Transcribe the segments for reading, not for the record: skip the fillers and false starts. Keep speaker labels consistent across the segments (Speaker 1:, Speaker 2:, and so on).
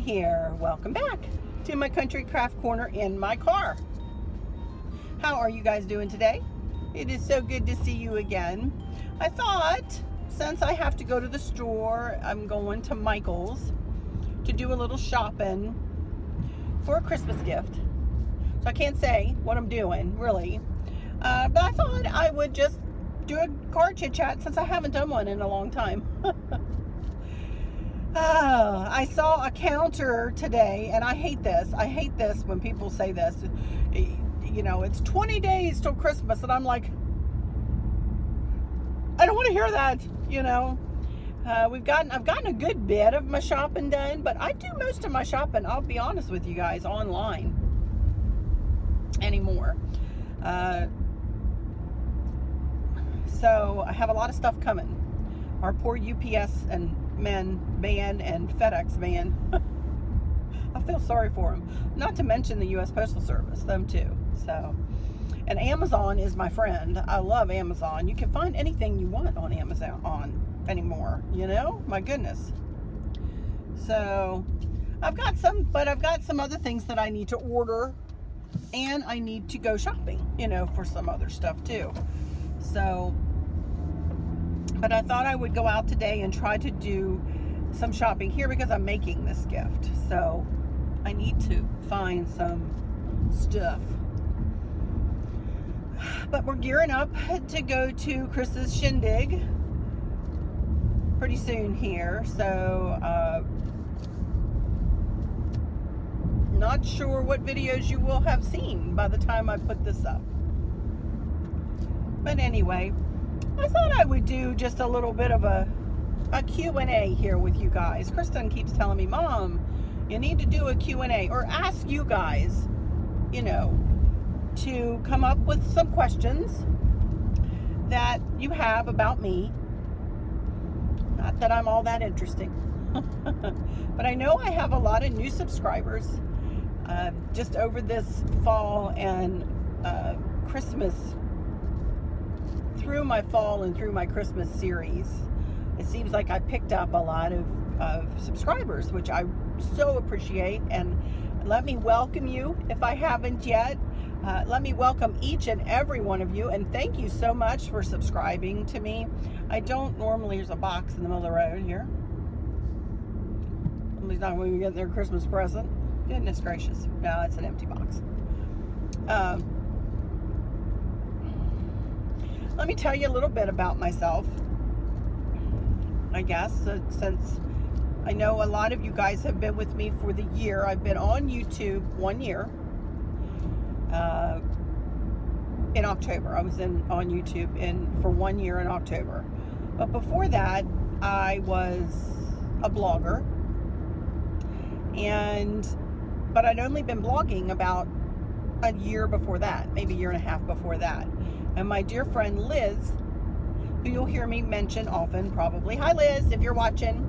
Speaker 1: here. Welcome back to my country craft corner in my car. How are you guys doing today? It is so good to see you again. I thought, since I have to go to the store, I'm going to Michael's to do a little shopping for a Christmas gift. So I can't say what I'm doing, really. But I thought I would just do a car chit-chat since I haven't done one in a long time. I saw a counter today, and I hate this. I hate this when people say this. You know, it's 20 days till Christmas, and I'm like, I don't want to hear that, you know. I've gotten a good bit of my shopping done, but I do most of my shopping, I'll be honest with you guys, online anymore. So I have a lot of stuff coming. Our poor UPS and man and FedEx man. I feel sorry for them. Not to mention the US Postal Service, them too. So, and Amazon is my friend. I love Amazon. You can find anything you want on Amazon anymore, you know? My goodness. So, I've got some other things that I need to order, and I need to go shopping, you know, for some other stuff too. So, but I thought I would go out today and try to do some shopping here because I'm making this gift. So I need to find some stuff. But we're gearing up to go to Chris's shindig pretty soon here. So not sure what videos you will have seen by the time I put this up. But anyway, I thought I would do just a little bit of a Q&A here with you guys. Kristen keeps telling me, Mom, you need to do a Q&A or ask you guys, you know, to come up with some questions that you have about me. Not that I'm all that interesting. But I know I have a lot of new subscribers just over this fall and Christmas. Through my fall and through my Christmas series, it seems like I picked up a lot of subscribers, which I so appreciate. And let me welcome you if I haven't yet. Let me welcome each and every one of you, and thank you so much for subscribing to me. I don't normally, there's a box in the middle of the road here. Somebody's not going to get their Christmas present. Goodness gracious. No, it's an empty box. Let me tell you a little bit about myself, I guess, since I know a lot of you guys have been with me for the year. I've been on YouTube 1 year. In October, I was on YouTube for 1 year in October. But before that, I was a blogger, but I'd only been blogging about a year before that, maybe a year and a half before that. And my dear friend Liz, who you'll hear me mention often, probably. Hi Liz, if you're watching.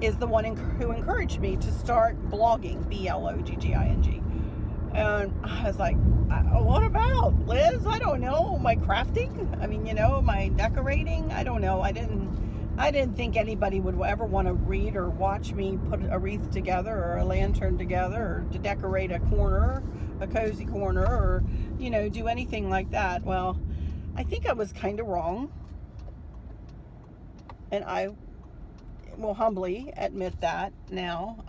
Speaker 1: Is the one who encouraged me to start blogging, blogging. And I was like, what about, Liz? I don't know. My crafting? I mean, you know, my decorating? I don't know. I didn't think anybody would ever want to read or watch me put a wreath together or a lantern together or to decorate a corner, a cozy corner, or, you know, do anything like that. Well, I think I was kind of wrong. And I will humbly admit that now.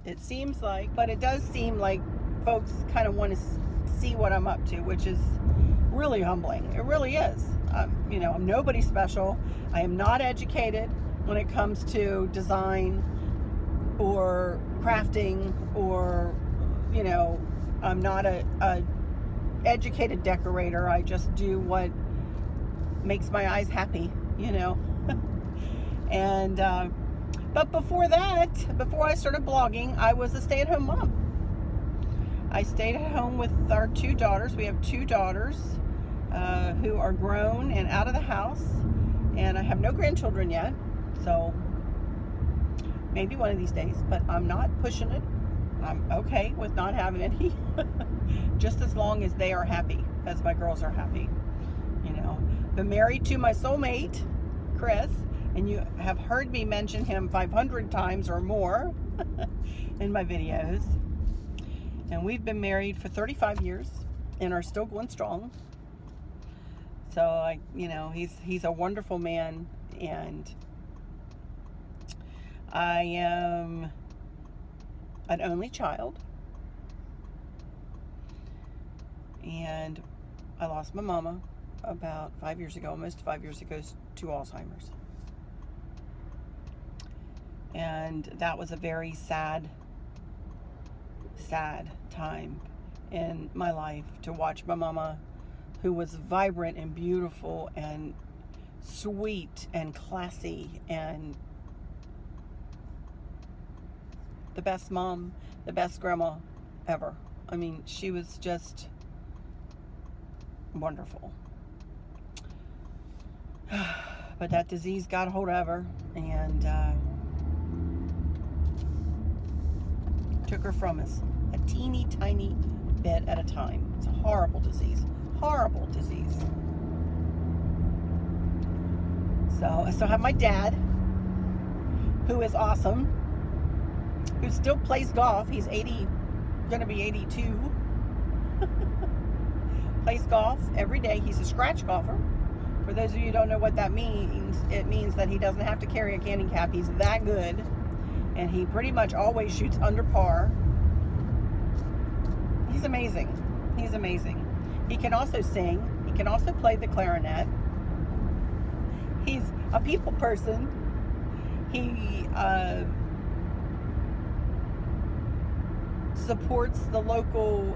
Speaker 1: It seems like, but it does seem like folks kind of want to see what I'm up to, which is really humbling. It really is. You know, I'm nobody special. I am not educated when it comes to design or crafting, or, you know, I'm not a educated decorator. I just do what makes my eyes happy, you know. And but before that, before I started blogging, I was a stay-at-home mom. I stayed at home with our 2 daughters. We have 2 daughters who are grown and out of the house, and I have no grandchildren yet, so maybe one of these days, but I'm not pushing it. I'm okay with not having any, just as long as they are happy, as my girls are happy. You know, been married to my soulmate, Chris, And you have heard me mention him 500 times or more in my videos. And we've been married for 35 years and are still going strong. So he's a wonderful man, and I am an only child. And I lost my mama about 5 years ago, almost 5 years ago, to Alzheimer's. And that was a very sad time in my life, to watch my mama, who was vibrant and beautiful and sweet and classy and the best mom, the best grandma ever. I mean, she was just wonderful. But that disease got a hold of her and took her from us, a teeny tiny bit at a time. It's a horrible disease. Horrible disease. So I still have my dad, who is awesome, who still plays golf. He's 80, gonna be 82. Plays golf every day. He's a scratch golfer. For those of you who don't know what that means, it means that he doesn't have to carry a handicap. He's that good. And he pretty much always shoots under par. He's amazing. He's amazing. He can also sing. He can also play the clarinet. He's a people person. He supports the local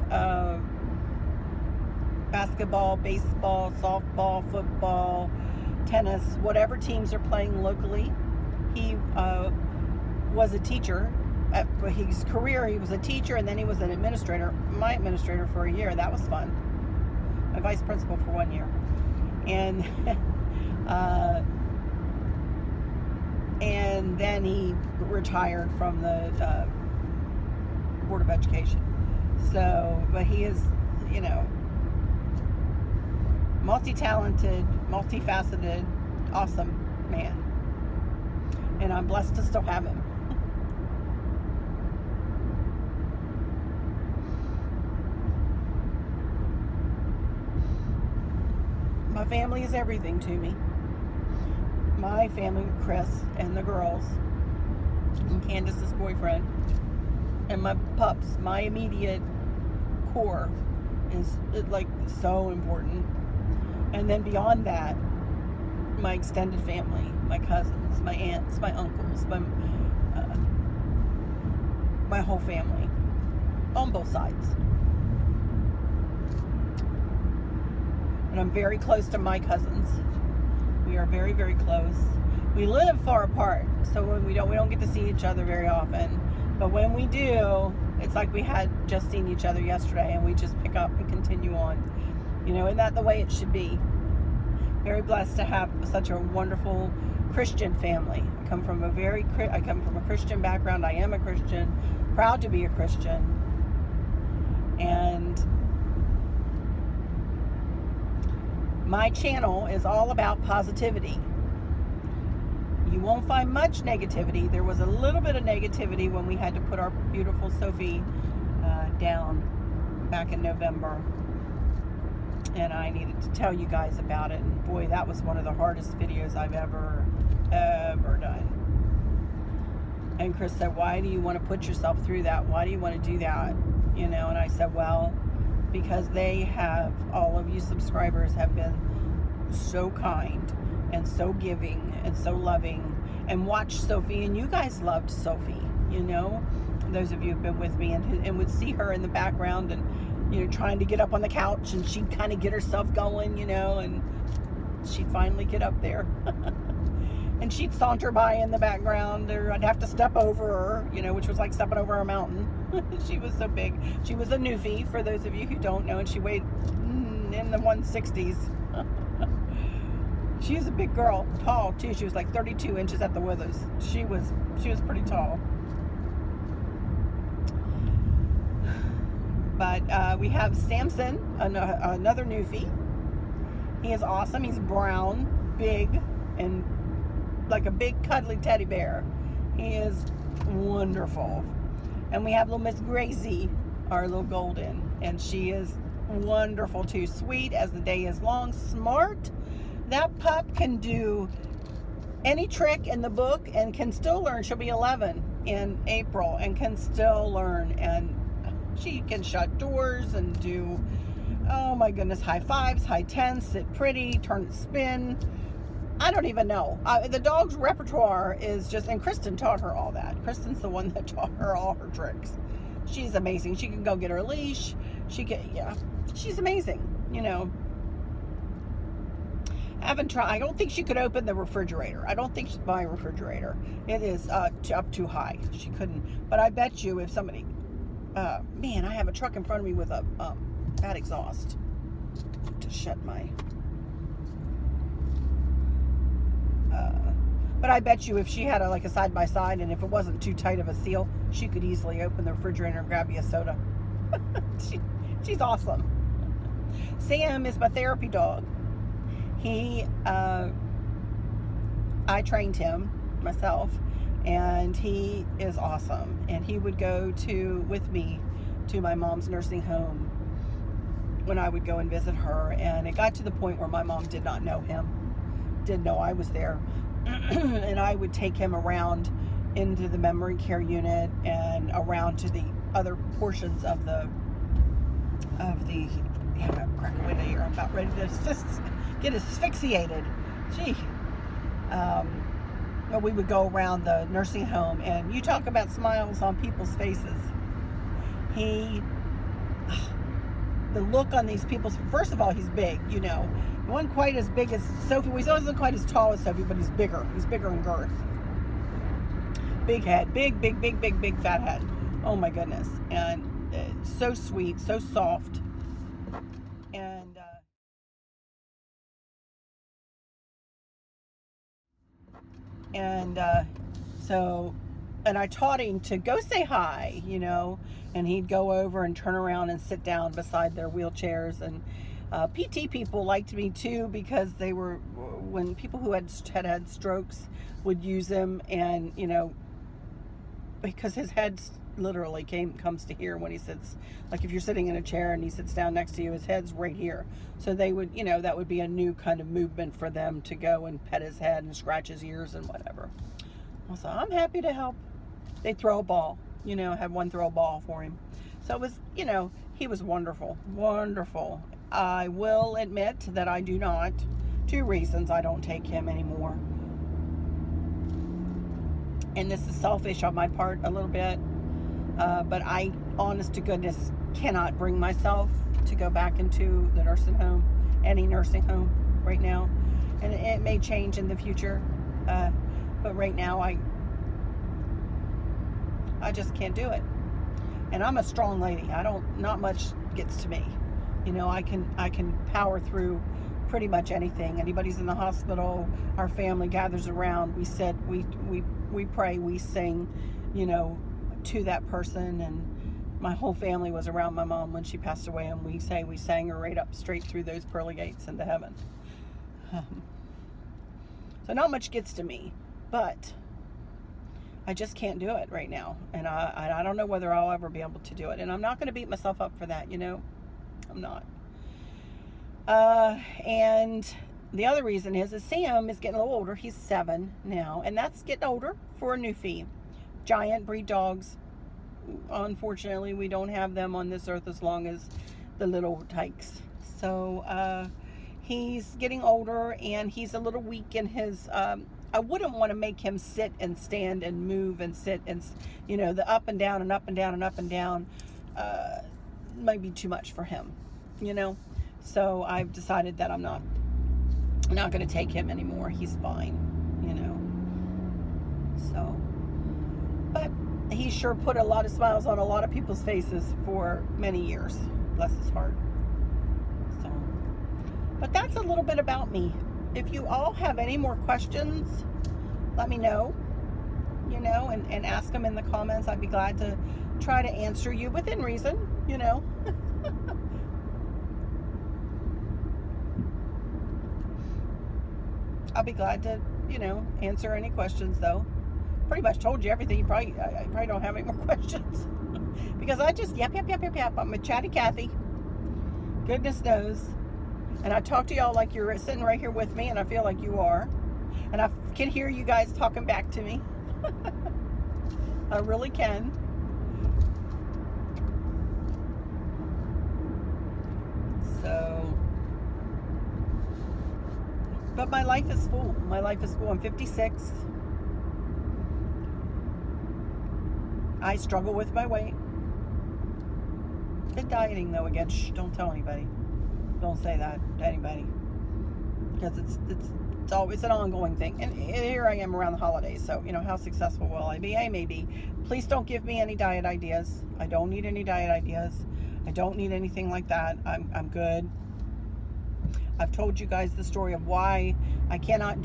Speaker 1: basketball, baseball, softball, football, tennis, whatever teams are playing locally. He was a teacher. At his career, he was a teacher, and then he was an administrator, my administrator, for a year. That was fun. A vice principal for 1 year. And and then he retired from the Board of Education. So, but he is, multi-talented, multifaceted, awesome man. And I'm blessed to still have him. My family is everything to me. My family, Chris and the girls, and Candace's boyfriend, and my pups, my immediate core is like so important. And then beyond that, my extended family, my cousins, my aunts, my uncles, my whole family, on both sides. And I'm very close to my cousins. We are very, very close. We live far apart, so when we don't get to see each other very often. But when we do, it's like we had just seen each other yesterday, and we just pick up and continue on. Isn't that the way it should be? Very blessed to have such a wonderful Christian family. I come from a Christian background. I am a Christian, proud to be a Christian, and my channel is all about positivity. You won't find much negativity. There was a little bit of negativity when we had to put our beautiful Sophie down back in November. And I needed to tell you guys about it. And boy, that was one of the hardest videos I've ever done. And Chris said, why do you want to put yourself through that? Why do you want to do that? And I said, well, because all of you subscribers have been so kind and so giving and so loving, and watched Sophie, and you guys loved Sophie, those of you who've been with me and would see her in the background and trying to get up on the couch, and she'd kind of get herself going, and she'd finally get up there. And she'd saunter by in the background, or I'd have to step over her, which was like stepping over a mountain. She was so big. She was a newfie, for those of you who don't know, and she weighed in the 160s. She was a big girl, tall too. She was like 32 inches at the withers. She was pretty tall. But we have Samson, another newfie. He is awesome. He's brown, big, and like a big cuddly teddy bear. He is wonderful. And we have little Miss Greige, our little golden, and she is wonderful too. Sweet as the day is long, smart. That pup can do any trick in the book and can still learn. She'll be 11 in April and can still learn, and she can shut doors and do, oh my goodness, high fives, high tens, sit pretty, turn and spin. I don't even know. The dog's repertoire is just, and Kristen taught her all that. Kristen's the one that taught her all her tricks. She's amazing. She can go get her leash. She can, yeah, she's amazing, you know. I haven't tried. I don't think she could open the refrigerator. I don't think she's my refrigerator. It is up too high. She couldn't. But I bet you if somebody, man, I have a truck in front of me with a bad exhaust to shut my. But I bet you if she had like a side by side, and if it wasn't too tight of a seal, she could easily open the refrigerator and grab you a soda. She's awesome. Sam is my therapy dog. He, I trained him myself, and he is awesome. And he would go with me to my mom's nursing home when I would go and visit her. And it got to the point where my mom did not know him, didn't know I was there. And I would take him around into the memory care unit and around to the other portions of the yeah, I'm gonna crack a window here. I'm about ready to just get asphyxiated. Gee. But we would go around the nursing home, and you talk about smiles on people's faces. The look on these people's, first of all, he's big, you know. He wasn't quite as big as Sophie. Well, he wasn't quite as tall as Sophie, but he's bigger. He's bigger in girth. Big head. Big fat head. Oh my goodness. And so sweet, so soft. And I taught him to go say hi, you know, and he'd go over and turn around and sit down beside their wheelchairs. And PT people liked me too, because they were, when people who had strokes would use him, and, you know, because his head literally comes to here when he sits, like if you're sitting in a chair and he sits down next to you, his head's right here. So they would, you know, that would be a new kind of movement for them to go and pet his head and scratch his ears and whatever. So I'm happy to help. They throw a ball, you know, have one throw a ball for him. So it was, you know, he was wonderful. I will admit that I do not, 2 reasons I don't take him anymore. And this is selfish on my part a little bit, but I, honest to goodness, cannot bring myself to go back into the nursing home, any nursing home right now. And it may change in the future, but right now I just can't do it. And I'm a strong lady. Not much gets to me. You know, I can power through pretty much anything. Anybody's in the hospital, our family gathers around, we sit, we pray, we sing, you know, to that person. And my whole family was around my mom when she passed away, and we sang her right up straight through those pearly gates into heaven. So not much gets to me, but I just can't do it right now. And I don't know whether I'll ever be able to do it. And I'm not going to beat myself up for that, you know. I'm not. And the other reason is Sam is getting a little older. He's 7 now, and that's getting older for a newfie. Giant breed dogs, unfortunately, we don't have them on this earth as long as the little tykes. So he's getting older, and he's a little weak in his, I wouldn't want to make him sit and stand and move and sit and, you know, the up and down and up and down and up and down might be too much for him, you know. So I've decided that I'm not going to take him anymore. He's fine, you know. So, but he sure put a lot of smiles on a lot of people's faces for many years. Bless his heart. So, but that's a little bit about me. If you all have any more questions, let me know, you know, and ask them in the comments. I'd be glad to try to answer you within reason, you know. I'll be glad to answer any questions, though. Pretty much told you everything. I probably don't have any more questions. Because I just yap. I'm a chatty Cathy. Goodness knows. And I talk to y'all like you're sitting right here with me, and I feel like you are. And I can hear you guys talking back to me. I really can. So, but my life is full. I'm 56. I struggle with my weight. Been dieting though again. Shh, don't tell anybody. Don't say that to anybody. Because it's always an ongoing thing. And here I am around the holidays. So, how successful will I be? I may be. Please don't give me any diet ideas. I don't need any diet ideas. I don't need anything like that. I'm good. I've told you guys the story of why I cannot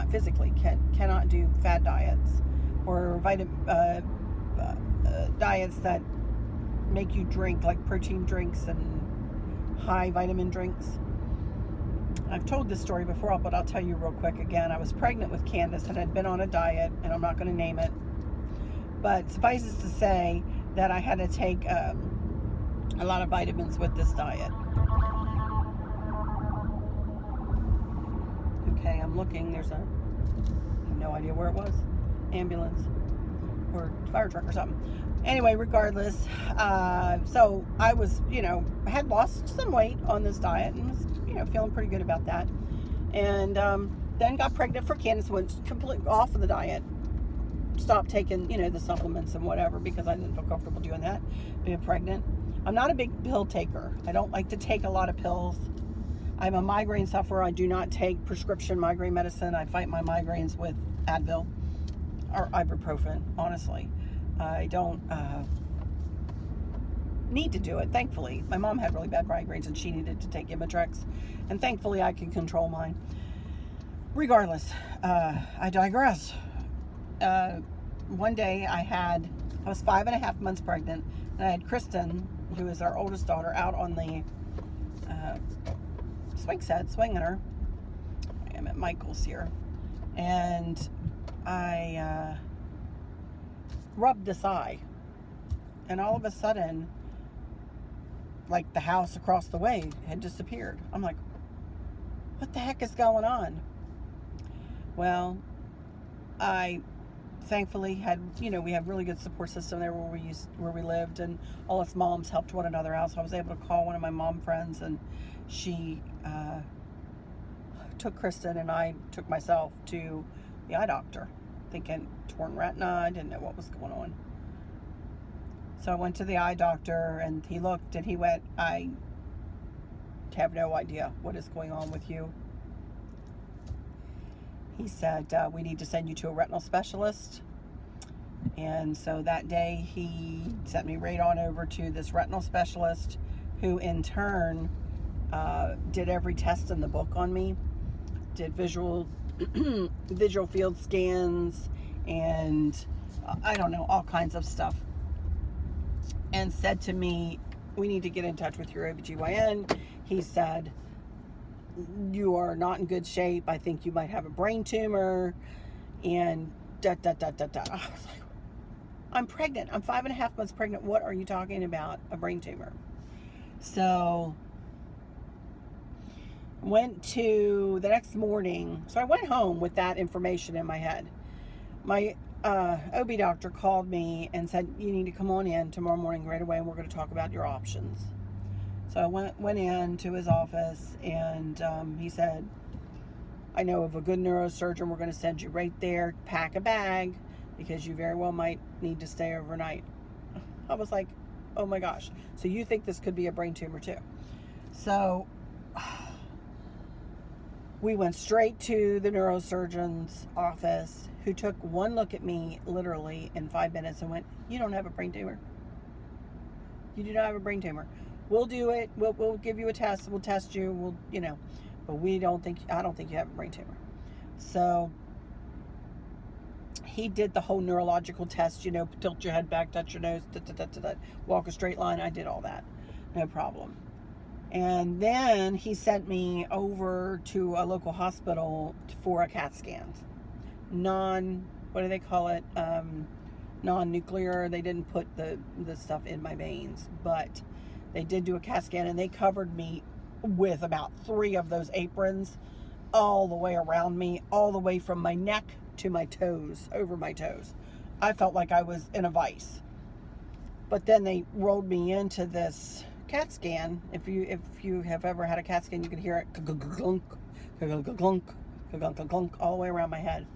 Speaker 1: physically do fad diets or diets that make you drink, like protein drinks and high vitamin drinks. I've told this story before, but I'll tell you real quick again. I was pregnant with Candace and had been on a diet, and I'm not going to name it, but suffices to say that I had to take a lot of vitamins with this diet. Okay, I'm looking. I have no idea where it was. Ambulance or fire truck or something. Anyway, regardless, so I was, had lost some weight on this diet and was, feeling pretty good about that. And then got pregnant for Candace, went completely off of the diet. Stopped taking, the supplements and whatever because I didn't feel comfortable doing that, being pregnant. I'm not a big pill taker. I don't like to take a lot of pills. I'm a migraine sufferer. I do not take prescription migraine medicine. I fight my migraines with Advil or ibuprofen, honestly. I don't need to do it, thankfully. My mom had really bad migraines and she needed to take Imitrex, and thankfully I can control mine. Regardless, I digress. One day I was 5.5 months pregnant, and I had Kristen, who is our oldest daughter, out on the swing set, swinging her. I am at Michael's here, and I rubbed this eye, and all of a sudden, like, the house across the way had disappeared. I'm like, what the heck is going on? Well, I thankfully had, we have really good support system there where we lived, and all us moms helped one another out. So I was able to call one of my mom friends, and she took Kristen, and I took myself to the eye doctor, thinking torn retina. I didn't know what was going on. So I went to the eye doctor, and he looked, and he went, I have no idea what is going on with you. He said, we need to send you to a retinal specialist. And so that day he sent me right on over to this retinal specialist, who in turn did every test in the book on me, did visual field scans, and I don't know, all kinds of stuff, and said to me, we need to get in touch with your OBGYN. He said, you are not in good shape. I think you might have a brain tumor, and I was like, I'm pregnant. I'm 5.5 months pregnant. What are you talking about? A brain tumor. So went to the next morning. So I went home with that information in my head. My OB doctor called me and said, you need to come on in tomorrow morning right away, and we're going to talk about your options. So I went in to his office, and he said, I know of a good neurosurgeon. We're going to send you right there. Pack a bag, because you very well might need to stay overnight. I was like, oh my gosh. So you think this could be a brain tumor too? So we went straight to the neurosurgeon's office, who took one look at me literally in 5 minutes and went, you don't have a brain tumor. You do not have a brain tumor. We'll do it. We'll give you a test. We'll test you. But I don't think you have a brain tumor. So he did the whole neurological test, tilt your head back, touch your nose, walk a straight line. I did all that. No problem. And then he sent me over to a local hospital for a CAT scan. what do they call it? Non-nuclear. They didn't put the stuff in my veins, but they did do a CAT scan, and they covered me with about 3 of those aprons all the way around me, all the way from my neck to my toes, over my toes. I felt like I was in a vice. But then they rolled me into this CAT scan. If you have ever had a CAT scan, you could hear it glunk, glunk, glunk, all the way around my head.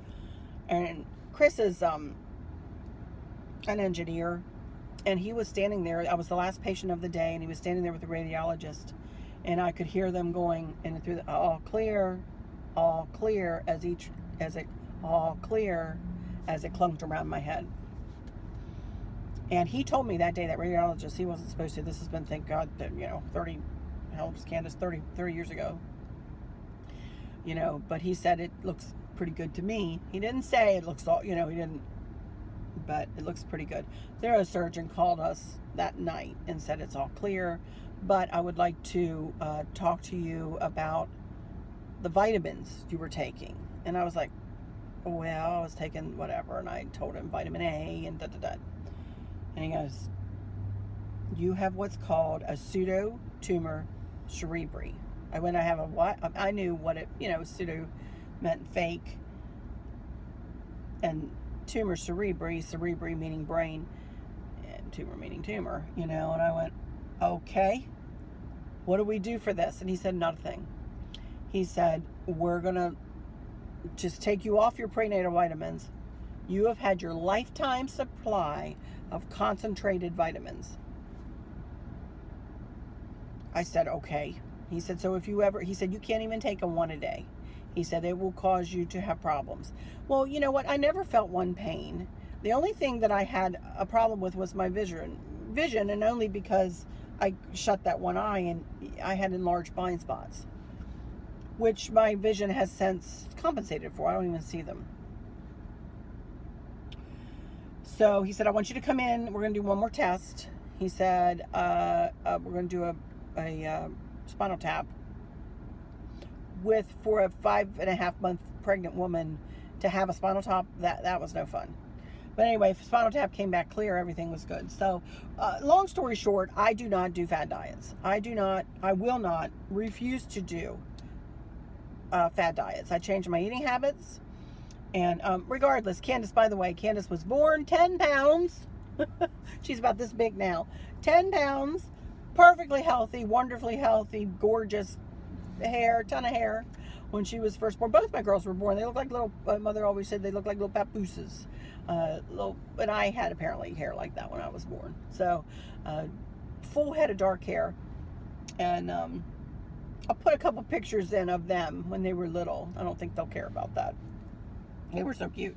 Speaker 1: And Chris is an engineer, and he was standing there. I was the last patient of the day, and he was standing there with the radiologist, and I could hear them going in through the all clear, as it all clear as it clunked around my head. And he told me that day, that radiologist, he wasn't supposed to. This has been, thank God, 30, helps Candace, 30 years ago. But he said it looks pretty good to me. He didn't say it looks all, he didn't, but it looks pretty good. The neurosurgeon called us that night and said it's all clear, but I would like to talk to you about the vitamins you were taking. And I was like, well, I was taking whatever, and I told him vitamin A and da-da-da. And he goes, you have what's called a pseudo-tumor cerebri. I have a what? I knew what it, pseudo meant fake, and tumor cerebri meaning brain, and tumor meaning tumor, and I went, okay, what do we do for this? And he said, not a thing. He said, we're going to just take you off your prenatal vitamins. You have had your lifetime supply of concentrated vitamins. I said, okay. He said, so he said, you can't even take them 1 a day. He said, it will cause you to have problems. Well, you know what? I never felt one pain. The only thing that I had a problem with was my vision, and only because I shut that one eye and I had enlarged blind spots, which my vision has since compensated for. I don't even see them. So he said, I want you to come in. We're going to do one more test. He said, we're going to do a spinal tap for a 5.5-month pregnant woman to have a spinal tap. That was no fun. But anyway, spinal tap came back clear. Everything was good. So long story short, I do not do fad diets. I will not, refuse to do fad diets. I changed my eating habits. And regardless, Candace, by the way, Candace was born 10 pounds. She's about this big now. 10 pounds, perfectly healthy, wonderfully healthy, gorgeous hair, ton of hair when she was first born. Both my girls were born. They look like little, my mother always said they look like little papooses. And I had apparently hair like that when I was born. So, full head of dark hair. And I'll put a couple pictures in of them when they were little. I don't think they'll care about that. They were so cute.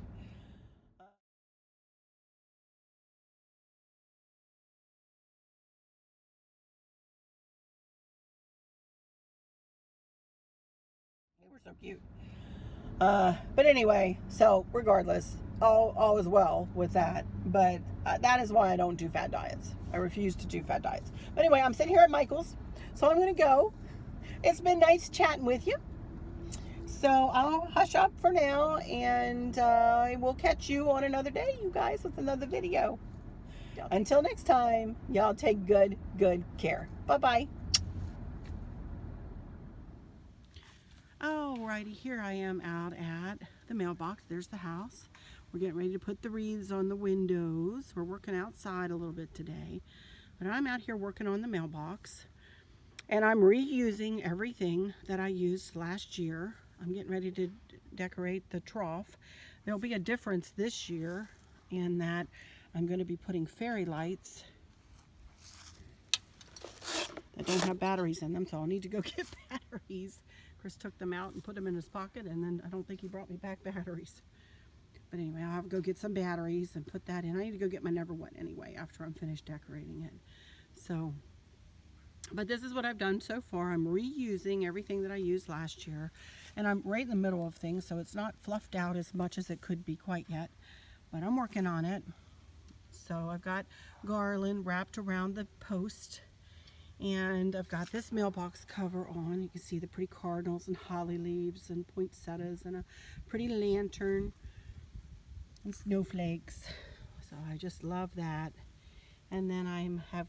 Speaker 1: They were so cute. But anyway, so regardless, all is well with that. But that is why I don't do fad diets. I refuse to do fad diets. But anyway, I'm sitting here at Michael's, so I'm going to go. It's been nice chatting with you. So I'll hush up for now, and we'll catch you on another day, you guys, with another video. Until next time, y'all take good care. Bye-bye. Alrighty, here I am out at the mailbox. There's the house. We're getting ready to put the wreaths on the windows. We're working outside a little bit today. But I'm out here working on the mailbox. And I'm reusing everything that I used last year. I'm getting ready to decorate the trough. There'll be a difference this year in that I'm going to be putting fairy lights that don't have batteries in them, so I'll need to go get batteries. Chris took them out and put them in his pocket, and then I don't think he brought me back batteries. But anyway, I'll have to go get some batteries and put that in. I need to go get my Never Wet anyway after I'm finished decorating it. So, but this is what I've done so far. I'm reusing everything that I used last year, and I'm right in the middle of things, so it's not fluffed out as much as it could be quite yet, but I'm working on it. So I've got garland wrapped around the post, and I've got this mailbox cover on. You can see the pretty cardinals and holly leaves and poinsettias and a pretty lantern. and snowflakes. So I just love that. And then I have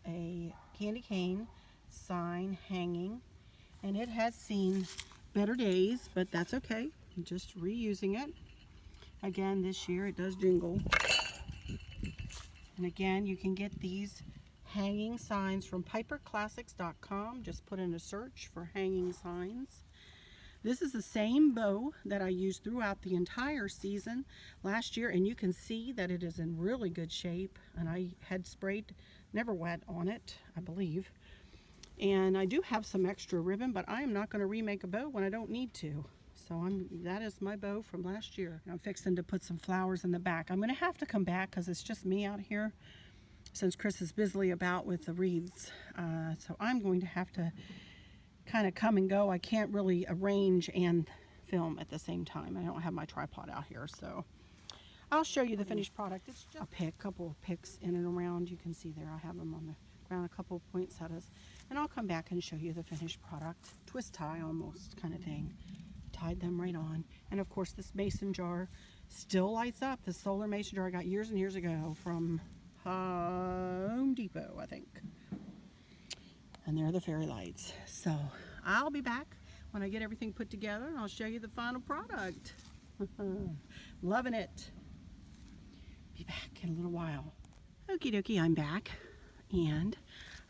Speaker 1: a candy cane sign hanging, and it has seen better days, but that's okay. I'm just reusing it. Again, this year it does jingle. And again, you can get these hanging signs from piperclassics.com. Just put in a search for hanging signs. This is the same bow that I used throughout the entire season last year, and you can see that it is in really good shape. And I had sprayed Never Wet on it, I believe. And I do have some extra ribbon, but I am not going to remake a bow when I don't need to. So that is my bow from last year. I'm fixing to put some flowers in the back. I'm going to have to come back because it's just me out here since Chris is busily about with the wreaths. So I'm going to have to kind of come and go. I can't really arrange and film at the same time. I don't have my tripod out here, so I'll show you the finished product. It's just a couple of picks in and around. You can see there I have them on the ground, a couple of poinsettias, and I'll come back and show you the finished product. Twist tie almost kind of thing. Tied them right on. And of course this mason jar still lights up. The solar mason jar I got years and years ago from Home Depot, I think. And there are the fairy lights. So I'll be back when I get everything put together, and I'll show you the final product. Loving it. Be back in a little while. Okie dokie, I'm back, and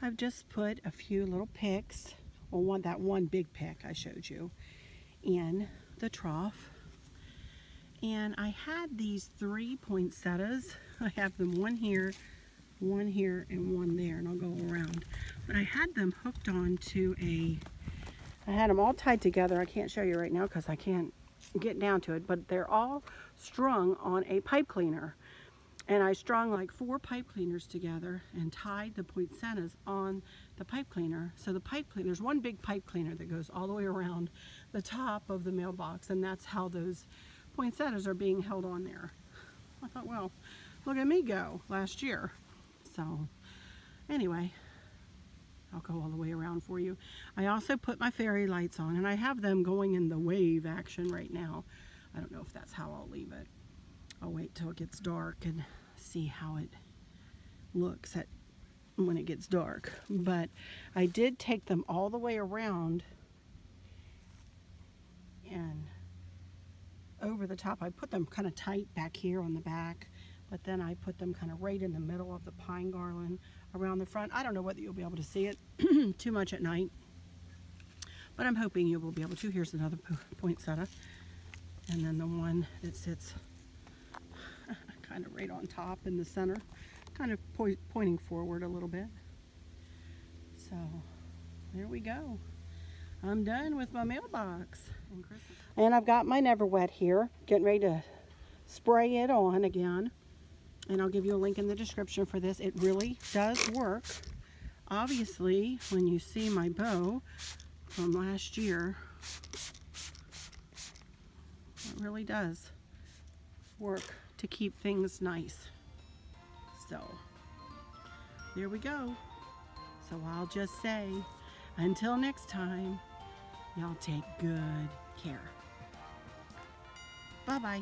Speaker 1: I've just put a few little picks, well, that one big pick I showed you, in the trough. And I had these 3 poinsettias. I have them one here, and one there, and I'll go around. But I had them hooked on to I had them all tied together. I can't show you right now because I can't get down to it, but they're all strung on a pipe cleaner. And I strung like 4 pipe cleaners together and tied the poinsettias on the pipe cleaner. So the pipe cleaner, there's one big pipe cleaner that goes all the way around the top of the mailbox, and that's how those poinsettias are being held on there. I thought, well, look at me go last year. So anyway, I'll go all the way around for you. I also put my fairy lights on, and I have them going in the wave action right now. I don't know if that's how I'll leave it. I'll wait till it gets dark and see how it looks when it gets dark. But I did take them all the way around and over the top. I put them kind of tight back here on the back, but then I put them kind of right in the middle of the pine garland around the front. I don't know whether you'll be able to see it too much at night, but I'm hoping you will be able to. Here's another poinsettia, and then the one that sits kind of right on top in the center, kind of pointing forward a little bit. So there we go. I'm done with my mailbox. And I've got my Never Wet here, getting ready to spray it on again. And I'll give you a link in the description for this. It really does work. Obviously, when you see my bow from last year, it really does work to keep things nice. So there we go. So I'll just say, until next time, y'all take good care. Bye-bye.